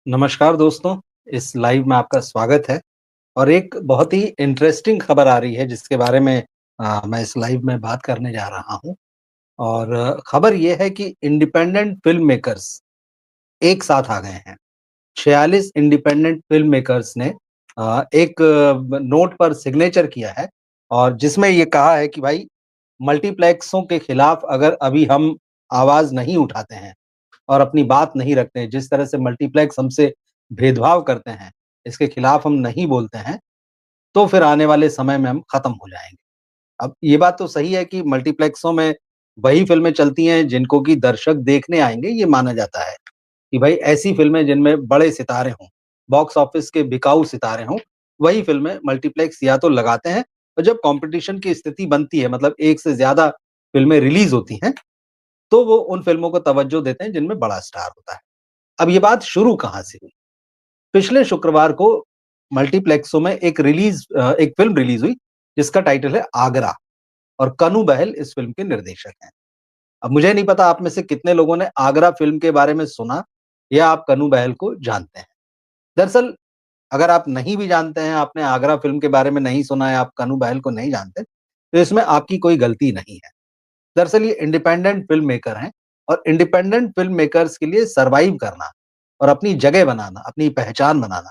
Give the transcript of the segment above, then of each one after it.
नमस्कार दोस्तों, इस लाइव में आपका स्वागत है और एक बहुत ही इंटरेस्टिंग खबर आ रही है जिसके बारे में मैं इस लाइव में बात करने जा रहा हूँ और खबर ये है कि इंडिपेंडेंट फ़िल्म मेकर्स एक साथ आ गए हैं। 46 इंडिपेंडेंट फ़िल्म मेकर्स ने एक नोट पर सिग्नेचर किया है और जिसमें ये कहा है कि भाई मल्टीप्लेक्सों के खिलाफ अगर अभी हम आवाज़ नहीं उठाते हैं और अपनी बात नहीं रखते हैं, जिस तरह से मल्टीप्लेक्स हमसे भेदभाव करते हैं, इसके खिलाफ हम नहीं बोलते हैं, तो फिर आने वाले समय में हम खत्म हो जाएँगे। अब ये बात तो सही है कि मल्टीप्लेक्सों में वही फ़िल्में चलती हैं जिनको कि दर्शक देखने आएँगे, ये माना जाता है कि भाई ऐसी फ़िल्में जिनमें बड़े सितारे हों, बॉक्स ऑफिस के बिकाऊ सितारे हों, वही फ़िल्में मल्टीप्लेक्स या तो लगाते हैं और जब कॉम्पिटिशन की स्थिति बनती है मतलब एक से ज़्यादा फ़िल्में रिलीज़ होती हैं, तो वो उन फ़िल्मों को तवज्जो देते हैं जिनमें बड़ा स्टार होता है। अब ये बात शुरू कहाँ से हुई? पिछले शुक्रवार को मल्टीप्लेक्सों में एक फ़िल्म रिलीज़ हुई जिसका टाइटल है आगरा और कनू बहल इस फ़िल्म के निर्देशक हैं। अब मुझे नहीं पता आप में से कितने लोगों ने आगरा फ़िल्म के बारे में सुना या आप कनू बहल को जानते हैं। दरअसल अगर आप नहीं भी जानते हैं, आपने आगरा फ़िल्म के बारे में नहीं सुना है, आप कनू बहल को नहीं जानते, तो इसमें आपकी कोई गलती नहीं है। दरअसल ये इंडिपेंडेंट फ़िल्म मेकर हैं और इंडिपेंडेंट फ़िल्म मेकर्स के लिए सर्वाइव करना और अपनी जगह बनाना, अपनी पहचान बनाना,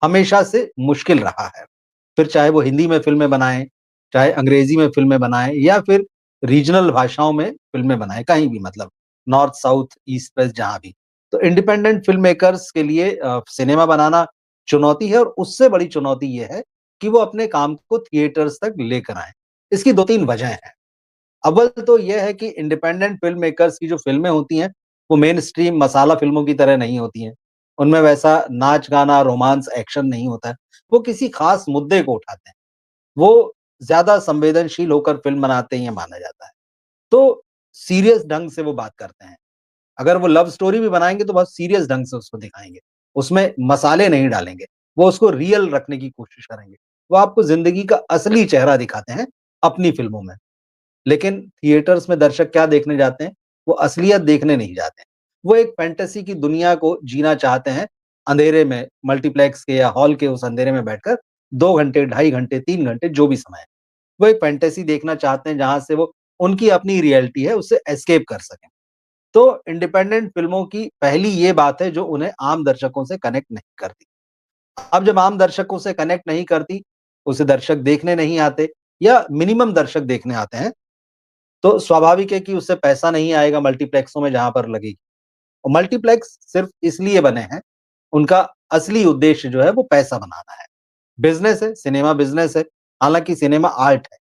हमेशा से मुश्किल रहा है। फिर चाहे वो हिंदी में फ़िल्में बनाएँ, चाहे अंग्रेज़ी में फ़िल्में बनाएँ या फिर रीजनल भाषाओं में फ़िल्में बनाएँ, कहीं भी मतलब नॉर्थ, साउथ, ईस्ट, वेस्ट जहाँ भी। तो इंडिपेंडेंट फ़िल्म मेकर्स के लिए सिनेमा बनाना चुनौती है और उससे बड़ी चुनौती ये है कि वो अपने काम को थिएटर्स तक लेकर आएँ। इसकी 2-3 वजह हैं। अव्वल तो ये है कि इंडिपेंडेंट फ़िल्म मेकर्स की जो फ़िल्में होती हैं, वो मेनस्ट्रीम मसाला फ़िल्मों की तरह नहीं होती हैं। उनमें वैसा नाच-गाना, रोमांस, एक्शन नहीं होता है। वो किसी ख़ास मुद्दे को उठाते हैं। वो ज़्यादा संवेदनशील होकर फ़िल्म बनाते हैं, ये माना जाता है। तो सीरियस ढंग से वो बात करते हैं। अगर वो लव स्टोरी भी बनाएँगे तो बहुत सीरियस ढंग से उसको दिखाएँगे। उसमें मसाले नहीं डालेंगे। वो उसको रियल रखने की कोशिश करेंगे। वो आपको ज़िंदगी का असली चेहरा दिखाते हैं अपनी फ़िल्मों में। लेकिन थिएटर्स में दर्शक क्या देखने जाते हैं? वो असलियत देखने नहीं जाते हैं। वो एक फैंटेसी की दुनिया को जीना चाहते हैं, अंधेरे में, मल्टीप्लेक्स के या हॉल के उस अंधेरे में बैठकर 2 घंटे, ढाई घंटे, 3 घंटे जो भी समय है। वो एक फैंटेसी देखना चाहते हैं जहाँ से वो उनकी अपनी रियलिटी है उससे एस्केप कर सकें। तो इंडिपेंडेंट फ़िल्मों की पहली ये बात है जो उन्हें आम दर्शकों से कनेक्ट नहीं करती। अब जब आम दर्शकों से कनेक्ट नहीं करती, उसे दर्शक देखने नहीं आते या मिनिमम दर्शक देखने आते हैं, तो स्वाभाविक है कि उससे पैसा नहीं आएगा मल्टीप्लेक्सों में जहाँ पर लगेगी। और मल्टीप्लेक्स सिर्फ़ इसलिए बने हैं, उनका असली उद्देश्य जो है वो पैसा बनाना है। बिज़नेस है, सिनेमा बिज़नेस है, हालाँकि सिनेमा आर्ट है,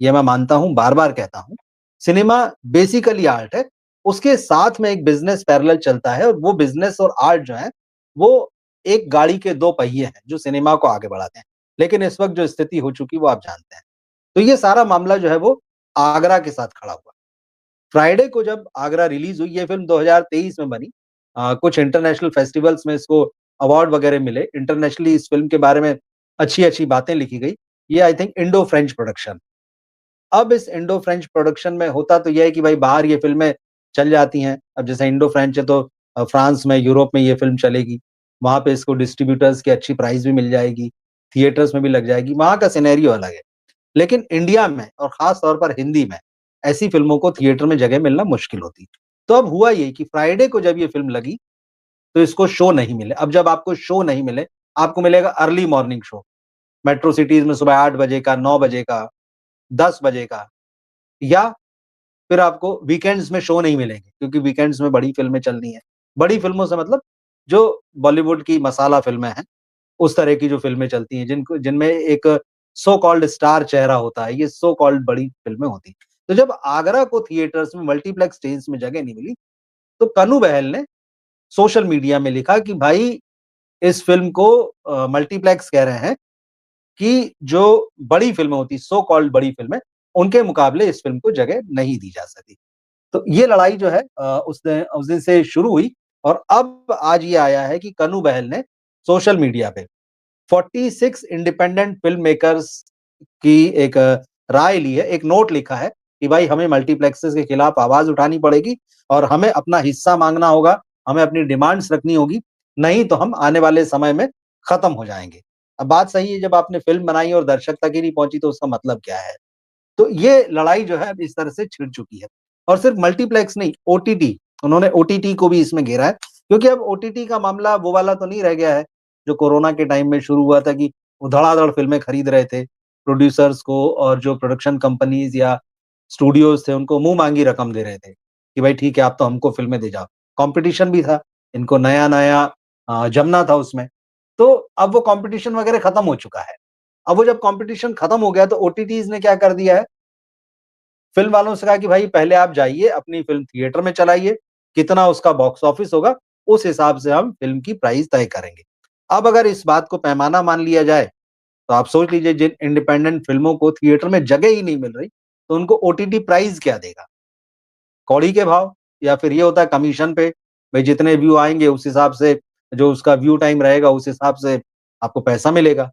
ये मैं मानता हूँ, बार-बार कहता हूँ। सिनेमा बेसिकली आर्ट है, उसके साथ में एक बिज़नेस पैरेलल चलता है और वो बिज़नेस और आर्ट जो है, वो एक गाड़ी के 2 पहिए हैं, जो सिनेमा को आगे बढ़ाते हैं। लेकिन इस वक़्त जो स्थिति हो चुकी, वो आप जानते हैं। तो ये सारा मामला जो है वो आगरा के साथ खड़ा हुआ। फ्राइडे को जब आगरा रिलीज़ हुई, ये फ़िल्म 2023 में बनी। कुछ इंटरनेशनल फेस्टिवल्स में इसको अवार्ड वगैरह मिले। इंटरनेशनली इस फ़िल्म के बारे में अच्छी-अच्छी बातें लिखी गई। ये I think Indo French production. अब इस इंडो फ्रेंच प्रोडक्शन में होता तो ये है कि भाई बाहर ये फ़िल्में चल जाती हैं। अब जैसे इंडो फ्रेंच है तो फ्रांस में, यूरोप में ये फ़िल्म चलेगी। वहाँ पे इसको डिस्ट्रीब्यूटर्स की अच्छी प्राइस भी मिल जाएगी, थिएटर्स में भी लग जाएगी, वहाँ का सिनेरियो अलग है। लेकिन इंडिया में और ख़ास तौर पर हिंदी में, ऐसी फ़िल्मों को थिएटर में जगह मिलना मुश्किल होती है। तो अब हुआ ये कि फ्राइडे को जब ये फ़िल्म लगी, तो इसको शो नहीं मिले। अब जब आपको शो नहीं मिले, आपको मिलेगा early morning show. Metro cities में सुबह 8 बजे का, 9 बजे का, 10 बजे का या फिर आपको वीकेंड्स में शो नहीं मिलेंगे क्योंकि वीकेंड्स में बड़ी फ़िल्में चलनी हैं। बड़ी फ़िल्मों से मतलब जो बॉलीवुड की मसाला फ़िल्में हैं, उस तरह की जो फ़िल्में चलती हैं जिनमें एक सो कॉल्ड स्टार चेहरा होता है, ये सो कॉल्ड बड़ी फ़िल्में होती हैं। तो जब आगरा को थिएटर्स में मल्टीप्लेक्स चेन्स में जगह नहीं मिली, तो कन्नू बहल ने सोशल मीडिया में लिखा कि भाई इस फ़िल्म को मल्टीप्लेक्स कह रहे हैं कि जो बड़ी फ़िल्में होती हैं, सो कॉल्ड बड़ी फ़िल्में, उनके मुकाबले इस फ़िल्म को जगह नहीं दी जा सकी। तो ये लड़ाई जो है उस दिन से शुरू हुई और अब आज ये आया है कि कन्नू बहल ने सोशल मीडिया पे 46 इंडिपेंडेंट फ़िल्म मेकर्स की एक राय ली है, एक नोट लिखा है कि भाई हमें मल्टीप्लेक्सेस के खिलाफ आवाज़ उठानी पड़ेगी और हमें अपना हिस्सा माँगना होगा, हमें अपनी डिमांड्स रखनी होगी नहीं तो हम आने वाले समय में खत्म हो जाएँगे। अब बात सही है जब आपने फ़िल्म बनाई और दर्शक तक ही नहीं पहुँची तो उसका मतलब क्या है? तो ये लड़ाई जो है अब इस तरह से छिड़ चुकी है। और सिर्फ़ मल्टीप्लेक्स नहीं, ओटीटी उन्होंने ओटीटी को भी इसमें घेरा है, क्योंकि अब ओटीटी का मामला वो वाला तो नहीं रह गया है, जो कोरोना के टाइम में शुरू हुआ था कि वो धड़ाधड़ फ़िल्में खरीद रहे थे, प्रोड्यूसर्स को और जो प्रोडक्शन कंपनीज़ या स्टूडियोज़ थे, उनको मुँह-मांगी रकम दे रहे थे, कि भाई ठीक है, आप तो हमको फ़िल्में दे जाओ। कॉम्पिटिशन भी था, इनको नया-नया जमना था उसमें। तो अब वो कॉम्पिटिशन वगैरह खत्म हो चुका है। अब वो जब कॉम्पिटिशन खत्म हो गया तो ओटीटीज़ ने क्या कर दिया है, फ़िल्म वालों से कहा कि भाई पहले आप जाइए, अपनी फ़िल्म थिएटर में चलाइए, कितना उसका बॉक्स ऑफिस होगा, उस हिसाब से हम फ़िल्म की प्राइस तय करेंगे। अब अगर इस बात को पैमाना मान लिया जाए, तो आप सोच लीजिए जिन इंडिपेंडेंट फ़िल्मों को थिएटर में जगह ही नहीं मिल रही, तो उनको ओटीटी प्राइस क्या देगा? कौड़ी के भाव या फिर ये होता है कमीशन पे, भई जितने व्यू आएँगे उस हिसाब से जो उसका व्यू टाइम रहेगा, उस हिसाब से आपको पैसा मिलेगा।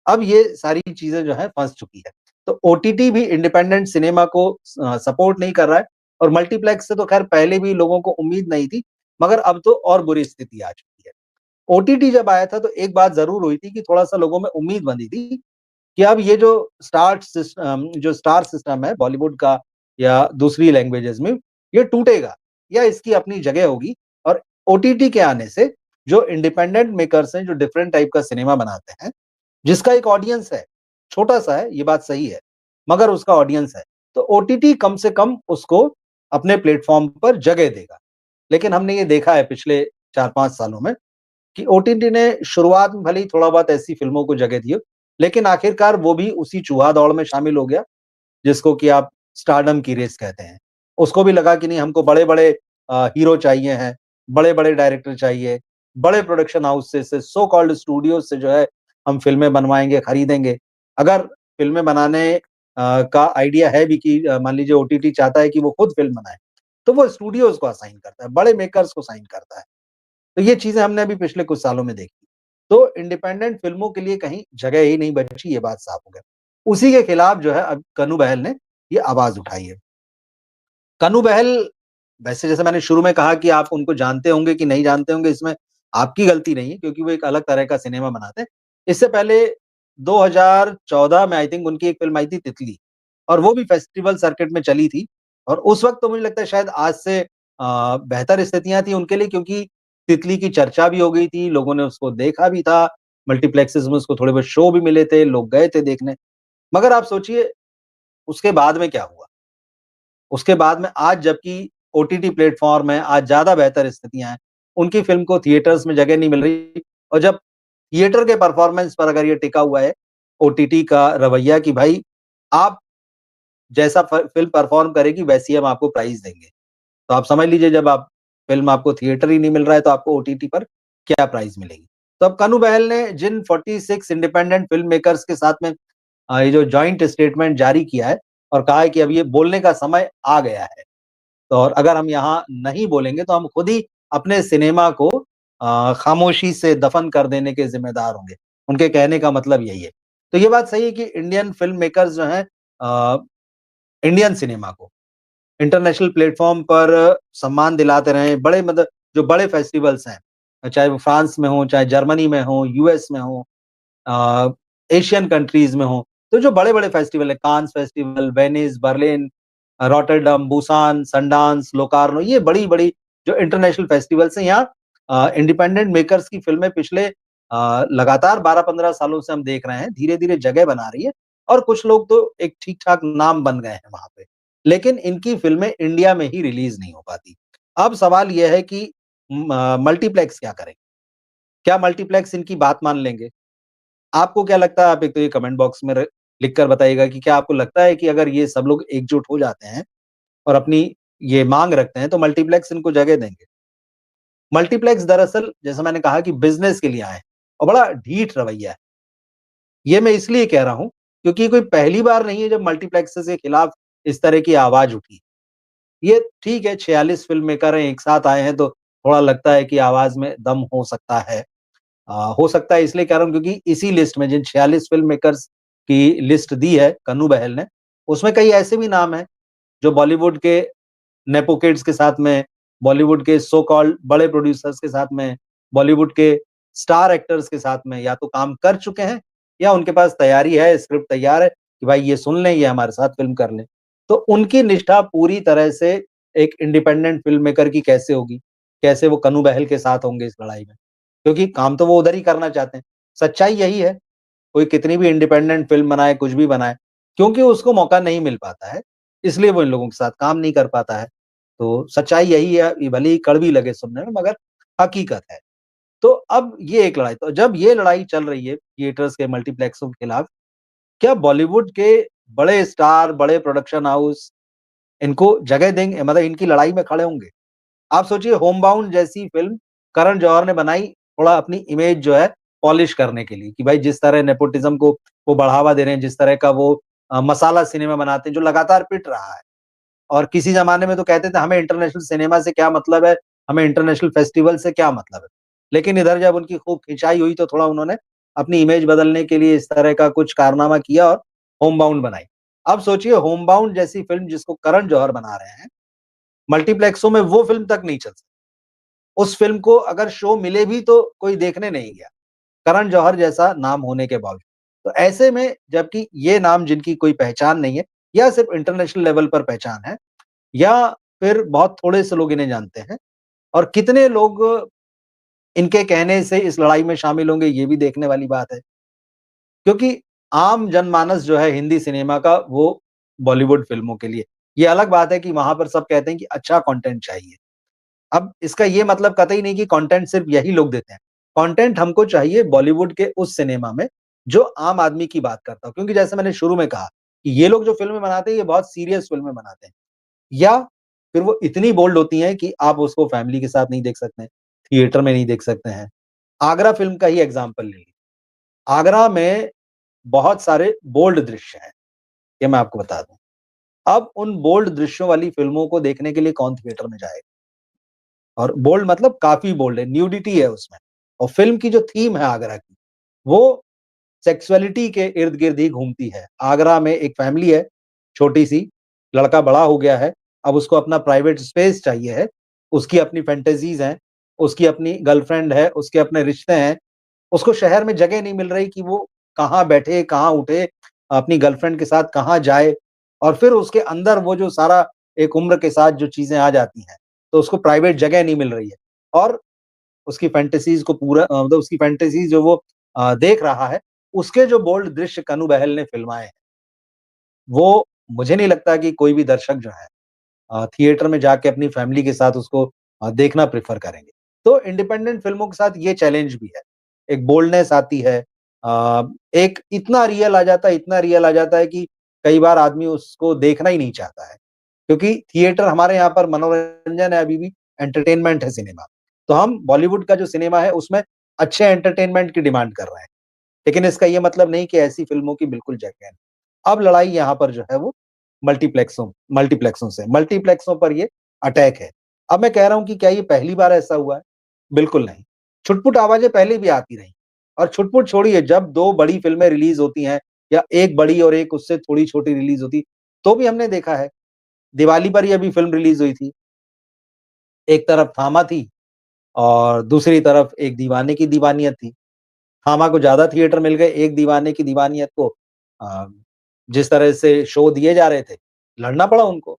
अब ये सारी चीज़ें जो हैं फँस चुकी है। तो ओटीटी भी इंडिपेंडेंट सिनेमा को सपोर्ट नहीं कर रहा है और मल्टीप्लेक्स से तो ख़ैर पहले भी लोगों को उम्मीद नहीं थी, मगर अब तो और बुरी स्थिति आ चुकी है। ओटीटी जब आया था तो एक बात ज़रूर हुई थी कि थोड़ा-सा लोगों में उम्मीद बंधी थी कि अब ये जो स्टार सिस्टम है बॉलीवुड का या दूसरी लैंग्वेजेज़ में, ये टूटेगा या इसकी अपनी जगह होगी और ओटीटी के आने से जो इंडिपेंडेंट मेकर्स हैं, जो डिफरेंट टाइप का सिनेमा बनाते हैं, जिसका एक ऑडियंस है, छोटा-सा है, ये बात सही है, मगर उसका ऑडियंस है। तो ओटीटी कम से कम उसको अपने प्लेटफ़ॉर्म पर जगह देगा। लेकिन हमने ये देखा है पिछले 4-5 सालों में कि ओटीटी ने शुरुआत में भले ही थोड़ा बहुत ऐसी फ़िल्मों को जगह दी हो, लेकिन आखिरकार वो भी उसी चूहा दौड़ में शामिल हो गया, जिसको कि आप स्टारडम की रेस कहते हैं। उसको भी लगा कि नहीं हमको बड़े-बड़े हीरो चाहिए हैं, बड़े-बड़े डायरेक्टर चाहिए, बड़े प्रोडक्शन हाउस से सो कॉल्ड स्टूडियोज़ से जो है हम फ़िल्में बनवाएँगे, खरीदेंगे। अगर फ़िल्में बनाने का आइडिया है भी कि मान लीजिए ओटीटी चाहता है कि वो खुद फ़िल्म बनाए, तो वो स्टूडियोज़ को असाइन करता है, बड़े मेकर्स को साइन करता है। तो ये चीज़ें हमने अभी पिछले कुछ सालों में देखी। तो इंडिपेंडेंट फ़िल्मों के लिए कहीं जगह ही नहीं बची, ये बात साफ हो गया। उसी के खिलाफ जो है अब कन्नू बहल ने ये आवाज़ उठाई है। कन्नू बहल वैसे जैसे मैंने शुरू में कहा कि आप उनको जानते होंगे कि नहीं जानते होंगे इसमें आपकी गलती नहीं है क्योंकि वो एक अलग तरह का सिनेमा बनाते हैं। इससे पहले 2014 में आई थिंक उनकी एक फ़िल्म आई थी तितली और वो भी फेस्टिवल सर्किट में चली थी और उस वक़्त तो मुझे लगता है शायद आज से बेहतर स्थितियाँ थी उनके लिए क्योंकि तितली की चर्चा भी हो गई थी, लोगों ने उसको देखा भी था, मल्टीप्लेक्सेज़ में उसको थोड़े बहुत शो भी मिले थे, लोग गए थे देखने। मगर आप सोचिए उसके बाद में क्या हुआ? उसके बाद में आज जबकि ओटीटी प्लेटफ़ॉर्म है, आज ज़्यादा बेहतर स्थितियाँ हैं, उनकी फ़िल्म को थिएटर्स में जगह नहीं मिल रही और जब थिएटर के परफ़ॉर्मेंस पर अगर ये टिका हुआ है, ओटीटी का रवैया कि भाई आप जैसा फ़िल्म परफ़ॉर्म करेगी वैसी हम आपको प्राइज़ देंगे। तो आप समझ लीजिए जब आप फ़िल्म आपको थिएटर ही नहीं मिल रहा है तो आपको ओटीटी पर क्या प्राइज़ मिलेगी। तो अब कन्नू बहल ने जिन 46 इंडिपेंडेंट फ़िल्म मेकर्स के साथ में ये जो जॉइंट स्टेटमेंट जारी किया है और कहा है कि अब ये बोलने का समय आ गया है। तो और अगर हम यहाँ नहीं बोलेंगे तो हम खुद ही अपने सिनेमा को खामोशी से दफ़न कर देने के ज़िम्मेदार होंगे। उनके कहने का मतलब यही है। तो ये बात सही है कि इंडियन फ़िल्म मेकर्स जो हैं अ, इंडियन सिनेमा को इंटरनेशनल प्लेटफ़ॉर्म पर सम्मान दिलाते रहें, बड़े मतलब जो बड़े फेस्टिवल्स हैं, चाहे वो फ्रांस में हो, चाहे जर्मनी में हो, यूएस में हो अ, एशियन कंट्रीज़ में हो, तो जो बड़े-बड़े फेस्टिवल हैं, Cannes festival, Venice, Berlin, Rotterdam, Busan, Sundance, Locarno, ये बड़ी-बड़ी जो इंटरनेशनल फेस्टिवल्स हैं, यहाँ इंडिपेंडेंट मेकर्स की फ़िल्में पिछले लगातार 12-15 सालों से हम देख रहे हैं, धीरे-धीरे जगह बना रही है और कुछ लोग तो एक ठीक-ठाक नाम बन गए हैं वहाँ पे। लेकिन इनकी फ़िल्में इंडिया में ही रिलीज़ नहीं हो पाती। अब सवाल ये है कि मल्टीप्लेक्स क्या करें? क्या मल्टीप्लेक्स इनकी बात मान लेंगे? आपको क्या लगता है? आप एक तो ये कमेंट बॉक्स में लिख कर बताइएगा कि क्या आपको लगता है कि अगर ये सब लोग एकजुट हो जाते हैं और अपनी ये माँग रखते हैं, तो मल्टीप्लेक्स इनको जगह देंगे? मल्टीप्लेक्स दरअसल जैसा मैंने कहा कि बिज़नेस के लिए आए हैं और बड़ा ढीठ रवैया है। ये मैं इसलिए कह रहा हूँ, क्योंकि ये कोई पहली बार नहीं है जब मल्टीप्लेक्सेज़ के खिलाफ इस तरह की आवाज़ उठी। ये ठीक है 46 फ़िल्म मेकर हैं, एक साथ आए हैं तो थोड़ा लगता है कि आवाज़ में दम हो सकता है। हो सकता है इसलिए कह रहा हूँ क्योंकि इसी लिस्ट में जिन 46 फ़िल्म मेकर्स की लिस्ट दी है कन्नू बहल ने, उसमें कई ऐसे भी नाम हैं, जो बॉलीवुड के नेपो किड्स के साथ में, बॉलीवुड के सो कॉल्ड बड़े प्रोड्यूसर्स के साथ में, बॉलीवुड के स्टार एक्टर्स के साथ में या तो काम कर चुके हैं या उनके पास तैयारी है, स्क्रिप्ट तैयार है कि भाई ये सुन लें, ये हमारे साथ फ़िल्म कर लें। तो उनकी निष्ठा पूरी तरह से एक इंडिपेंडेंट फ़िल्म मेकर की कैसे होगी? कैसे वो कन्नू बहल के साथ होंगे इस लड़ाई में? क्योंकि काम तो वो उधर ही करना चाहते हैं। सच्चाई यही है, कोई कितनी भी इंडिपेंडेंट फ़िल्म बनाए, कुछ भी बनाए, क्योंकि उसको मौका नहीं मिल पाता है, इसलिए वो इन लोगों के साथ काम नहीं कर पाता है। तो सच्चाई यही है, ये भले ही कड़वी लगे सुनने में मगर हकीकत है। तो अब ये एक लड़ाई तो जब ये लड़ाई चल रही है थिएटर्स के मल्टीप्लेक्सों के खिलाफ, क्या बॉलीवुड के बड़े स्टार, बड़े प्रोडक्शन हाउस इनको जगह देंगे मतलब इनकी लड़ाई में खड़े होंगे? आप सोचिए होम बाउंड जैसी फ़िल्म करण जौहर ने बनाई थोड़ा अपनी इमेज जो है पॉलिश करने के लिए कि भाई जिस तरह नेपोटिज़्म को वो बढ़ावा दे रहे हैं, जिस तरह का वो मसाला सिनेमा बनाते हैं जो लगातार पिट रहा है। और किसी ज़माने में तो कहते थे हमें इंटरनेशनल सिनेमा से क्या मतलब है, हमें इंटरनेशनल फेस्टिवल से क्या मतलब है। लेकिन इधर जब उनकी खूब खिंचाई हुई तो थोड़ा उन्होंने अपनी इमेज बदलने के लिए इस तरह का कुछ कारनामा किया और होम बाउंड बनाई। अब सोचिए होम बाउंड जैसी फ़िल्म जिसको करण जौहर बना रहे हैं, मल्टीप्लेक्सों में वो फ़िल्म तक नहीं चल सकती। उस फ़िल्म को अगर शो मिले भी तो कोई देखने नहीं गया, करण जौहर जैसा नाम होने के बावजूद। तो ऐसे में जबकि ये नाम जिनकी कोई पहचान नहीं है या सिर्फ़ इंटरनेशनल लेवल पर पहचान है या फिर बहुत थोड़े से लोग इन्हें जानते हैं और कितने लोग इनके कहने से इस लड़ाई में शामिल होंगे ये भी देखने वाली बात है। क्योंकि आम जनमानस जो है हिंदी सिनेमा का वो बॉलीवुड फ़िल्मों के लिए ये अलग बात है कि वहाँ पर सब कहते हैं कि अच्छा कंटेंट चाहिए। अब इसका ये मतलब कतई नहीं कि कंटेंट सिर्फ़ यही लोग देते हैं। कंटेंट हमको चाहिए बॉलीवुड के उस सिनेमा में जो आम आदमी की बात करता हो। क्योंकि जैसे मैंने शुरू में कहा कि ये लोग जो फ़िल्में बनाते हैं ये बहुत सीरियस फ़िल्में बनाते हैं। या फिर वो इतनी बोल्ड होती हैं कि आप उसको फैमिली के साथ नहीं देख सकते हैं, थिएटर में नहीं देख सकते हैं। आगरा फ़िल्म का ही एग्ज़ाम्पल ले लीजिए। आगरा में बहुत सारे बोल्ड दृश्य हैं, ये मैं आपको बता दूँ। अब उन बोल्ड दृश्यों वाली फ़िल्मों को देखने के लिए कौन थिएटर में जाएगा? और बोल्ड मतलब काफ़ी बोल्ड है, न्यूडिटी है उसमें। और फ़िल्म की जो थीम है आगरा की, वो सेक्सुअलिटी के इर्द-गिर्द ही घूमती है। आगरा में एक फैमिली है, छोटी-सी, लड़का बड़ा हो गया है, अब उसको अपना प्राइवेट स्पेस चाहिए है, उसकी अपनी फैंटेसीज़ हैं, उसकी अपनी गर्लफ्रेंड है, उसके अपने रिश्ते हैं, उसको शहर में जगह नहीं मिल रही कि वो कहाँ बैठे, कहाँ उठे, अपनी गर्लफ्रेंड के साथ कहाँ जाए और फिर उसके अंदर वो जो सारा एक उम्र के साथ जो चीज़ें आ जाती हैं, तो उसको प्राइवेट जगह नहीं मिल रही है और उसकी फैंटेसीज़ को पूरा मतलब उसकी फैंटेसीज़ जो वो देख रहा है, उसके जो बोल्ड दृश्य कन्नू बहल ने फ़िल्माए हैं, वो मुझे नहीं लगता कि कोई भी दर्शक जो है थिएटर में जाके अपनी फैमिली के साथ उसको देखना प्रेफ़र करेंगे। तो इंडिपेंडेंट फ़िल्मों के साथ ये चैलेंज भी है। एक बोल्डनेस आती है एक इतना रियल आ जाता है कि कई बार आदमी उसको देखना ही नहीं चाहता है। क्योंकि थिएटर हमारे यहाँ पर मनोरंजन है अभी भी, एंटरटेनमेंट है सिनेमा। तो हम बॉलीवुड का जो सिनेमा है उसमें अच्छे एंटरटेनमेंट की डिमांड कर रहे हैं। लेकिन इसका ये मतलब नहीं कि ऐसी फ़िल्मों की बिल्कुल जगह नहीं। अब लड़ाई यहाँ पर जो है वो मल्टीप्लेक्सों पर ये अटैक है। अब मैं कह रहा हूँ कि क्या ये पहली बार ऐसा हुआ है? बिल्कुल नहीं। छुट-पुट आवाज़ें पहले भी आती रहीं और छुट-पुट छोड़िए जब 2 बड़ी फ़िल्में रिलीज़ होती हैं या 1 बड़ी और एक उससे थोड़ी छोटी रिलीज़ होती, तो भी हमने देखा है। दिवाली पर ही अभी फ़िल्म रिलीज़ हुई थी। एक तरफ थामा थी और दूसरी तरफ एक दीवाने की दीवानियत थी। थामा को ज़्यादा थिएटर मिल गए, एक दीवाने की दीवानियत को अ, जिस तरह से शो दिए जा रहे थे, लड़ना पड़ा उनको।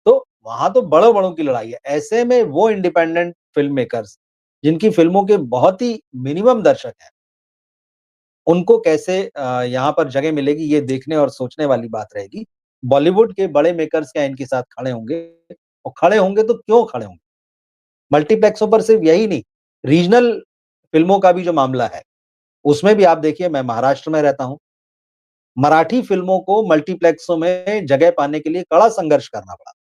तो वहाँ तो बड़ों-बड़ों की लड़ाई है। ऐसे में वो इंडिपेंडेंट फ़िल्म मेकर्स, जिनकी फ़िल्मों के बहुत ही मिनिमम दर्शक हैं, उनको कैसे यहाँ पर जगह मिलेगी, ये देखने और सोचने वाली बात रहेगी। बॉलीवुड के बड़े मेकर्स क्या इनके साथ खड़े होंगे? और खड़े होंगे तो क्यों खड़े होंगे? मल्टीप्लेक्सों पर सिर्फ यही नहीं, रीजनल फ़िल्मों का भी जो मामला है, उसमें भी आप देखिए मैं महाराष्ट्र में रहता हूँ। मराठी फ़िल्मों को मल्टीप्लेक्सों में जगह पाने के लिए कड़ा संघर्ष करना पड़ा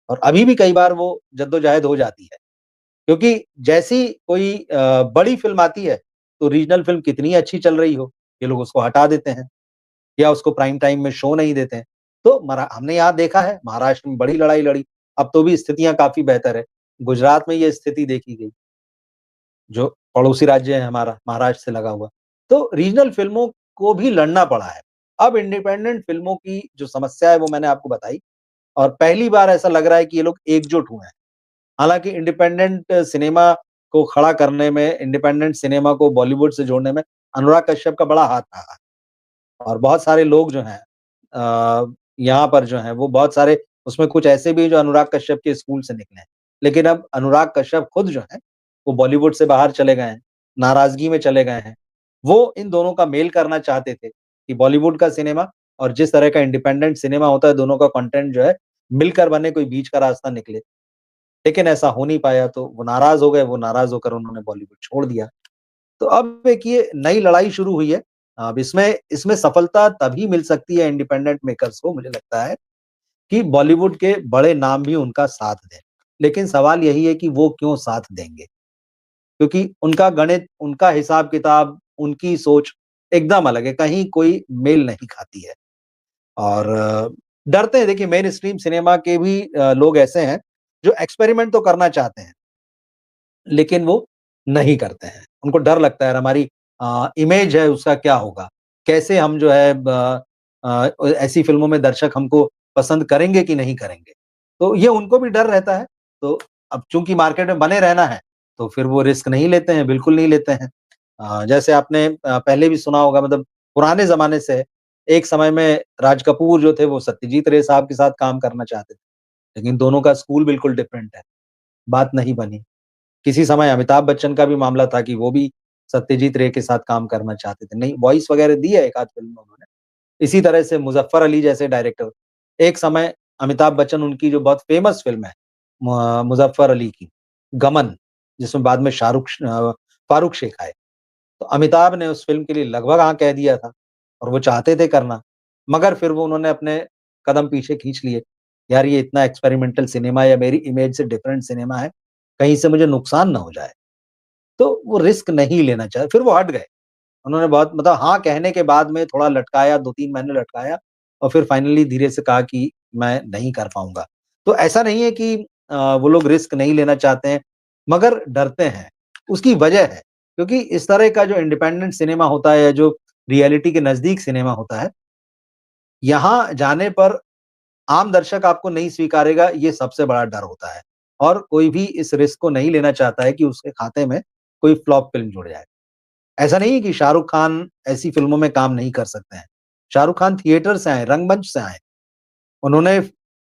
और अभी भी कई बार वो जद्दोजहद हो जाती है। क्योंकि जैसी कोई बड़ी फ़िल्म आती है, तो रीजनल फ़िल्म कितनी अच्छी चल रही हो, ये लोग उसको हटा देते हैं या उसको प्राइम टाइम में शो नहीं देते हैं। तो मरा हमने यहाँ देखा है, महाराष्ट्र में बड़ी लड़ाई लड़ी, अब तो भी स्थितियाँ काफ़ी बेहतर है। गुजरात में ये स्थिति देखी गई। जो पड़ोसी राज्य है हमारा, महाराष्ट्र से लगा हुआ। तो रीजनल फ़िल्मों को भी लड़ना पड़ा है। अब इंडिपेंडेंट फ़िल्मों की जो समस्या है वो मैंने आपको बताई और पहली बार ऐसा लग रहा है कि ये लोग एकजुट हुए हैं। हालाँकि इंडिपेंडेंट सिनेमा को खड़ा करने में, इंडिपेंडेंट सिनेमा को बॉलीवुड से जोड़ने में अनुराग कश्यप का बड़ा हाथ रहा है। और बहुत सारे लोग जो हैं यहाँ पर जो हैं वो बहुत सारे उसमें कुछ ऐसे भी हैं जो अनुराग कश्यप के स्कूल से निकले हैं। लेकिन अब अनुराग कश्यप खुद जो हैं, वो बॉलीवुड से बाहर चले गए हैं, नाराज़गी में चले गए हैं। वो इन दोनों का मेल करना चाहते थे कि बॉलीवुड का सिनेमा और जिस तरह का इंडिपेंडेंट सिनेमा होता है, दोनों का कंटेंट जो है मिलकर बने, कोई बीच का रास्ता निकले। लेकिन ऐसा हो नहीं पाया तो वो नाराज़ हो गए, वो नाराज़ होकर उन्होंने बॉलीवुड छोड़ दिया। तो अब एक ये नई लड़ाई शुरू हुई है। अब इसमें इसमें सफलता तभी मिल सकती है इंडिपेंडेंट मेकर्स को, मुझे लगता है कि बॉलीवुड के बड़े नाम भी उनका साथ दें। लेकिन सवाल यही है कि वो क्यों साथ देंगे? क्योंकि उनका गणित, उनका हिसाब-किताब, उनकी सोच एकदम अलग है, कहीं कोई मेल नहीं खाती है। और डरते हैं, देखिए मेन स्ट्रीम सिनेमा के भी लोग ऐसे हैं, जो एक्सपेरिमेंट तो करना चाहते हैं। लेकिन वो नहीं करते हैं। उनको डर लगता है यार हमारी इमेज है उसका क्या होगा? कैसे हम जो है ऐसी फ़िल्मों में दर्शक हमको पसंद करेंगे कि नहीं करेंगे? तो ये उनको भी डर रहता है। तो अब चूँकि मार्केट में बने रहना है, तो फिर वो रिस्क नहीं लेते हैं, बिल्कुल नहीं लेते हैं। जैसे आपने पहले भी सुना होगा, मतलब पुराने ज़माने से है, एक समय में राज कपूर जो थे वो सत्यजीत रे साहब के साथ काम करना चाहते थे। लेकिन दोनों का स्कूल बिल्कुल डिफरेंट है, बात नहीं बनी। किसी समय अमिताभ बच्चन का भी मामला था कि वो भी सत्यजीत रे के साथ काम करना चाहते थे। नहीं, वॉइस वगैरह दी है एक आध फ़िल्म में उन्होंने। इसी तरह से मुज़फ़्फ़र अली जैसे डायरेक्टर, एक समय अमिताभ बच्चन उनकी जो बहुत फ़ेमस फ़िल्म है मुज़फ़्फ़र अली की, गमन, जिसमें बाद में फारूक शेख आए। तो अमिताभ ने उस फ़िल्म के लिए लगभग हाँ कह दिया था और वो चाहते थे करना, मगर फिर वो उन्होंने अपने कदम पीछे खींच लिए। यार ये इतना एक्सपेरिमेंटल सिनेमा या मेरी इमेज से डिफरेंट सिनेमा है, कहीं से मुझे नुकसान ना हो जाए। तो वो रिस्क नहीं लेना चाहे, फिर वो हट गए। उन्होंने बहुत मतलब हाँ कहने के बाद में थोड़ा लटकाया, 2-3 महीने लटकाया और फिर फाइनली धीरे से कहा कि मैं नहीं कर पाऊँगा। तो ऐसा नहीं है कि वो लोग रिस्क नहीं लेना चाहते हैं, मगर डरते हैं। उसकी वजह है, क्योंकि इस तरह का जो इंडिपेंडेंट सिनेमा होता है या जो रियलिटी के नज़दीक सिनेमा होता है, यहाँ जाने पर आम दर्शक आपको नहीं स्वीकारेगा, ये सबसे बड़ा डर होता है। और कोई भी इस रिस्क को नहीं लेना चाहता है कि उसके खाते में कोई फ्लॉप फ़िल्म जुड़ जाए। ऐसा नहीं है कि शाहरुख खान ऐसी फ़िल्मों में काम नहीं कर सकते हैं। शाहरुख खान थिएटर से आए, रंगमंच से आए। उन्होंने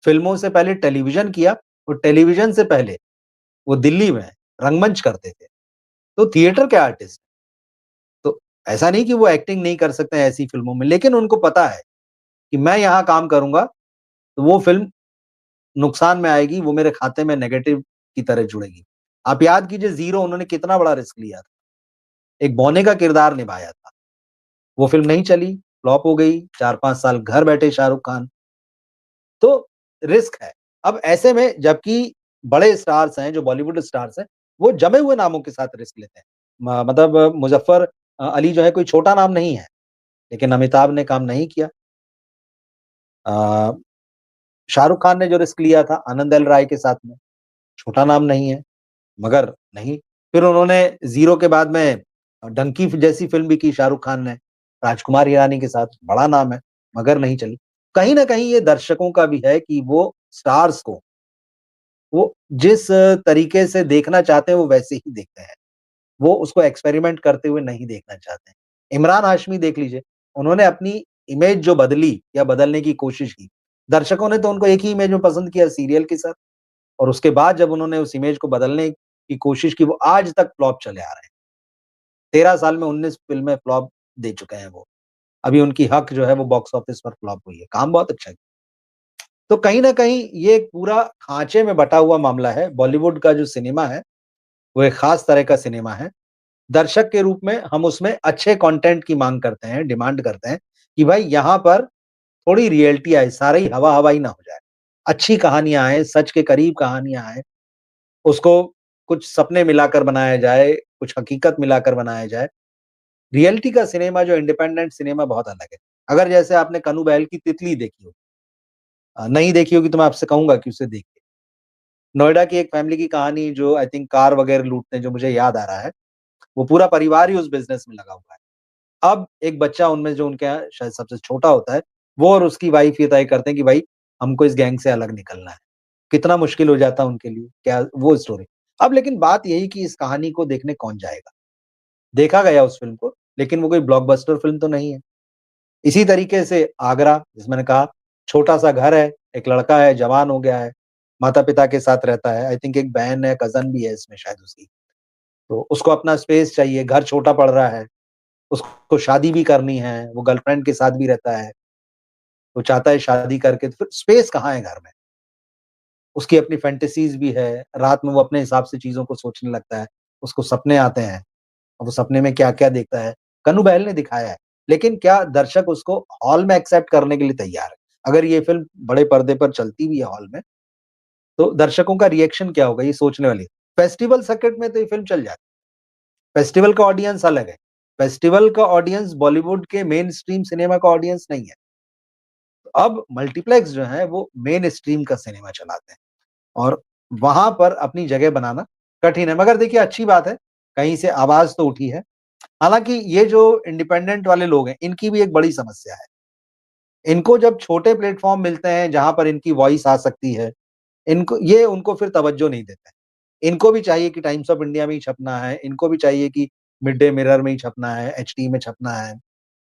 फ़िल्मों से पहले टेलीविज़न किया और टेलीविज़न से पहले वो दिल्ली में रंगमंच करते थे। तो थिएटर के आर्टिस्ट, तो ऐसा नहीं कि वो एक्टिंग नहीं कर सकते हैं ऐसी फ़िल्मों में, लेकिन उनको पता है कि मैं यहाँ काम करूँगा, तो वो फ़िल्म नुकसान में आएगी, वो मेरे खाते में नेगेटिव की तरह जुड़ेगी। आप याद कीजिए ज़ीरो उन्होंने कितना बड़ा रिस्क लिया था। एक बौने का किरदार निभाया था। वो फ़िल्म नहीं चली, फ्लॉप हो गई, 4-5 साल घर बैठे शाहरुख खान। तो रिस्क है। अब ऐसे में जबकि बड़े स्टार्स हैं, जो बॉलीवुड स्टार्स हैं, वो जमे हुए नामों के साथ रिस्क लेते हैं। मतलब मुज़फ़्फ़र अली जो है कोई छोटा नाम नहीं है, लेकिन अमिताभ ने काम नहीं किया। अ, शाहरुख खान ने जो रिस्क लिया था आनंद एल राय के साथ में, छोटा नाम नहीं है। मगर नहीं, फिर उन्होंने ज़ीरो के बाद में डंकी जैसी फ़िल्म भी की शाहरुख खान ने, राजकुमार हिरानी के साथ, बड़ा नाम है, मगर नहीं चली। कहीं न कहीं ये दर्शकों का भी है कि वो स्टार्स को, वो जिस तरीके से देखना चाहते हैं, वो वैसे ही देखते हैं। वो उसको एक्सपेरिमेंट करते हुए नहीं देखना चाहते हैं। इमरान हाशमी देख लीजिए, उन्होंने अपनी इमेज जो बदली या बदलने की कोशिश की, दर्शकों ने तो उनको एक ही इमेज में पसंद किया सीरियल के साथ। और उसके बाद जब उन्होंने उस इमेज को बदलने की कोशिश की, वो आज तक फ्लॉप चले आ रहे हैं। 13 साल में 19 फ़िल्में फ्लॉप दे चुके हैं वो। अभी उनकी हक जो है वो बॉक्स ऑफिस पर फ्लॉप हुई है। काम बहुत अच्छा किया। तो कहीं न कहीं ये एक पूरा खाँचे में बँटा हुआ मामला है। बॉलीवुड का जो सिनेमा है, वो एक ख़ास तरह का सिनेमा है। दर्शक के रूप में हम उसमें अच्छे कंटेंट की माँग करते हैं, डिमांड करते हैं कि भाई यहाँ पर थोड़ी रियलिटी आए, सारा ही हवा-हवाई ना हो जाए। अच्छी कहानियाँ आएँ, सच के करीब कहानियाँ आएँ। उसको कुछ सपने मिलाकर बनाया जाए, कुछ हकीकत मिलाकर बनाया जाए। रियलिटी का सिनेमा जो इंडिपेंडेंट सिनेमा बहुत अलग है। अगर जैसे आपने कन्नू बैल की तितली देखी हो, नहीं देखी होगी तो मैं आपसे कहूँगा कि उसे देखिए। नोएडा की एक फैमिली की कहानी जो आई थिंक कार वगैरह लूटते हैं, जो मुझे याद आ रहा है, वो पूरा परिवार ही उस बिज़नेस में लगा हुआ है। अब एक बच्चा उनमें जो उनके यहाँ शायद सबसे छोटा होता है, वो और उसकी वाइफ ये तय करते हैं कि भाई हमको इस गैंग से अलग निकलना है। कितना मुश्किल हो जाता है उनके लिए, क्या वो स्टोरी। अब लेकिन बात यही कि इस कहानी को देखने कौन जाएगा? देखा गया उस फ़िल्म को, लेकिन वो कोई ब्लॉकबस्टर फ़िल्म तो नहीं है। इसी तरीके से आगरा, जिसमें मैंने कहा छोटा-सा घर है, एक लड़का है, जवान हो गया है, माता-पिता के साथ रहता है। आई थिंक एक बहन है, कज़न भी है इसमें शायद उसकी। तो उसको अपना स्पेस चाहिए, घर छोटा पड़ रहा है, उसको शादी भी करनी है, वो गर्लफ्रेंड के साथ भी रहता है, वो चाहता है शादी करके तो फिर स्पेस कहाँ है घर में? उसकी अपनी फैंटेसीज़ भी है, रात में वो अपने हिसाब से चीज़ों को सोचने लगता है, उसको सपने आते हैं, अब वो सपने में क्या-क्या देखता है, कन्नू बहल ने दिखाया है। लेकिन क्या दर्शक उसको हॉल में एक्सेप्ट करने के लिए तैयार है? अगर ये फ़िल्म बड़े पर्दे पर चलती भी है हॉल में, तो दर्शकों का रिएक्शन क्या होगा? ये सोचने वाली है। फेस्टिवल सर्किट में तो ये फ़िल्म चल जाती है, फेस्टिवल का ऑडियंस अलग है। फेस्टिवल का ऑडियंस बॉलीवुड के मेनस्ट्रीम सिनेमा का ऑडियंस नहीं है। अब मल्टीप्लेक्स जो है वो मेनस्ट्रीम का सिनेमा चलाते हैं और वहाँ पर अपनी जगह बनाना कठिन है। मगर देखिए अच्छी बात है, कहीं से आवाज़ तो उठी है। हालाँकि ये जो इंडिपेंडेंट वाले लोग हैं, इनकी भी एक बड़ी समस्या है। इनको जब छोटे प्लेटफ़ॉर्म मिलते हैं जहाँ पर इनकी वॉइस आ सकती है, इनको ये उनको फिर तवज्जो नहीं देते हैं। इनको भी चाहिए कि टाइम्स ऑफ इंडिया में ही छपना है, इनको भी चाहिए कि मिड डे मिरर में ही छपना है, एचटी में छपना है,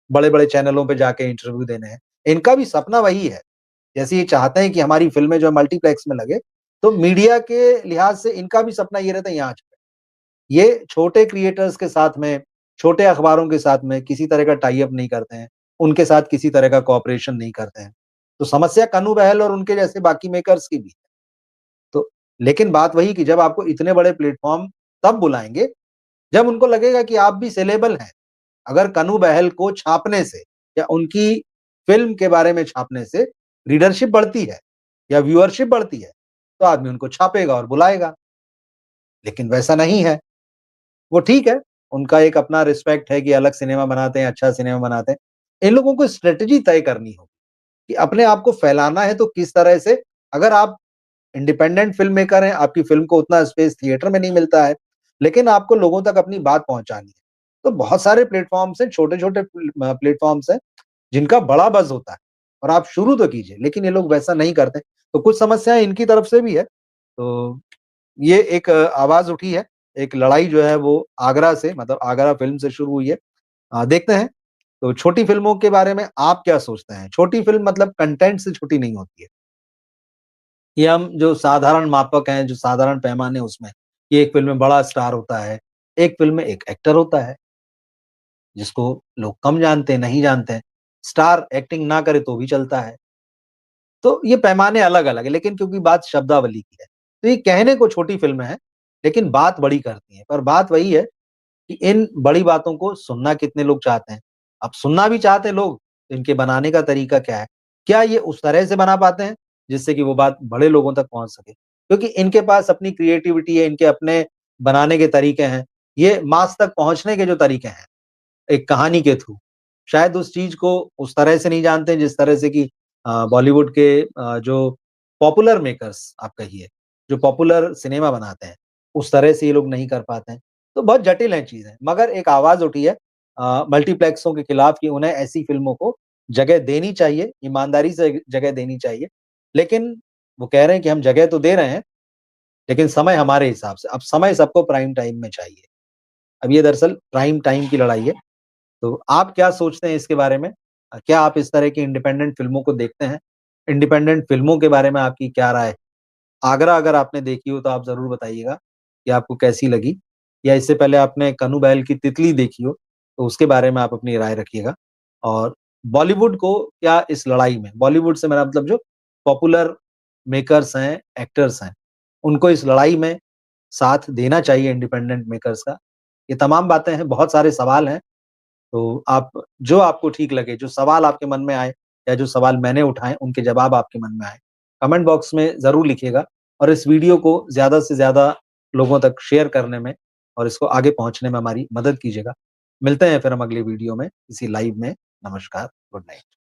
बड़े-बड़े चैनलों पे जाके इंटरव्यू देने हैं। इनका भी सपना वही है। जैसे ये चाहते हैं कि हमारी फ़िल्में जो है मल्टीप्लेक्स में लगे, तो मीडिया के लिहाज़ से इनका भी सपना ये रहता है यहाँ छपे। ये छोटे क्रिएटर्स के साथ में, छोटे अखबारों के साथ में किसी तरह का टाई अप नहीं करते हैं, उनके साथ किसी तरह का कोऑपरेशन नहीं करते हैं। तो समस्या कन्नू बहल और उनके जैसे बाकी मेकर्स की भी है। तो लेकिन बात वही कि जब आपको इतने बड़े प्लेटफ़ॉर्म तब बुलाएँगे, जब उनको लगेगा कि आप भी सेलेबल हैं। अगर कन्नू बहल को छापने से या उनकी फ़िल्म के बारे में छापने से रीडरशिप बढ़ती है या व्यूअरशिप बढ़ती है, तो आदमी उनको छापेगा और बुलाएगा। लेकिन वैसा नहीं है। वो ठीक है, उनका एक अपना रिस्पेक्ट है कि अलग सिनेमा बनाते हैं, अच्छा सिनेमा बनाते हैं। इन लोगों को स्ट्रैटेजी तय करनी होगी कि अपने आप को फैलाना है तो किस तरह से अगर आप इंडिपेंडेंट फ़िल्म मेकर हैं, आपकी फ़िल्म को उतना स्पेस थिएटर में नहीं मिलता है, लेकिन आपको लोगों तक अपनी बात पहुँचानी है। तो बहुत सारे प्लेटफ़ॉर्म्स हैं, छोटे-छोटे प्लेटफ़ॉर्म्स हैं, जिनका बड़ा बज़ होता है और आप शुरू तो कीजिए, लेकिन ये लोग वैसा नहीं करते। तो कुछ समस्याएँ इनकी तरफ से भी है। तो ये एक आवाज़ उठी है, एक लड़ाई जो है वो आगरा से मतलब आगरा फ़िल्म से शुरू हुई है। देखते हैं, तो छोटी फ़िल्मों के बारे में आप क्या सोचते हैं? छोटी फ़िल्म मतलब कंटेंट से छोटी नहीं होती है। ये हम जो साधारण मापक हैं, जो साधारण पैमाने उसमें, कि एक फ़िल्म में बड़ा स्टार होता है, एक फ़िल्म में एक एक्टर होता है, जिसको लोग कम जानते हैं, नहीं जानते हैं। स्टार एक्टिंग ना करे तो भी चलता है। तो ये पैमाने अलग-अलग हैं, लेकिन क्योंकि बात शब्दावली की है, तो ये कहने को छोटी फ़िल्में हैं, लेकिन बात बड़ी करती हैं। पर बात वही है कि इन बड़ी बातों को सुनना कितने लोग चाहते हैं। अब सुनना भी चाहते हैं लोग, तो इनके बनाने का तरीका क्या है? क्या ये उस तरह से बना पाते हैं, जिससे कि वो बात बड़े लोगों तक पहुँच सके? क्योंकि इनके पास अपनी क्रिएटिविटी है, इनके अपने बनाने के तरीके हैं। ये मास तक पहुँचने के जो तरीके हैं, एक कहानी के थ्रू, शायद उस चीज़ को उस तरह से नहीं जानते जिस तरह से कि बॉलीवुड के जो पॉपुलर मेकर्स आप कहिए, जो पॉपुलर सिनेमा बनाते हैं, उस तरह से ये लोग नहीं कर पाते हैं। तो बहुत जटिल हैं चीज़ें, मगर एक आवाज़ उठी है मल्टीप्लेक्सों के खिलाफ कि उन्हें ऐसी फ़िल्मों को जगह देनी चाहिए, ईमानदारी से जगह देनी चाहिए। लेकिन वो कह रहे हैं कि हम जगह तो दे रहे हैं, लेकिन समय हमारे हिसाब से। अब समय सबको प्राइम टाइम में चाहिए। अब ये दरअसल प्राइम टाइम की लड़ाई है। तो आप क्या सोचते हैं इसके बारे में? क्या आप इस तरह की इंडिपेंडेंट फ़िल्मों को देखते हैं? इंडिपेंडेंट फ़िल्मों के बारे में आपकी क्या राय है? आगरा अगर आपने देखी हो तो आप ज़रूर बताइएगा कि आपको कैसी लगी? या इससे पहले आपने कन्नू बहल की तितली देखी हो, तो उसके बारे में आप अपनी राय रखिएगा। और बॉलीवुड को क्या इस लड़ाई में बॉलीवुड से मेरा मतलब जो पॉपुलर मेकर्स हैं, एक्टर्स हैं, उनको इस लड़ाई में साथ देना चाहिए इंडिपेंडेंट मेकर्स का? ये तमाम बातें हैं, बहुत सारे सवाल हैं। तो आप जो आपको ठीक लगे, जो सवाल आपके मन में आए या जो सवाल मैंने उठाए, उनके जवाब आपके मन में आए, कमेंट बॉक्स में ज़रूर लिखिएगा और इस वीडियो को ज़्यादा से ज़्यादा लोगों तक शेयर करने में और इसको आगे पहुँचने में हमारी मदद कीजिएगा। मिलते हैं फिर हम अगली वीडियो में, किसी लाइव में। नमस्कार, गुड नाइट।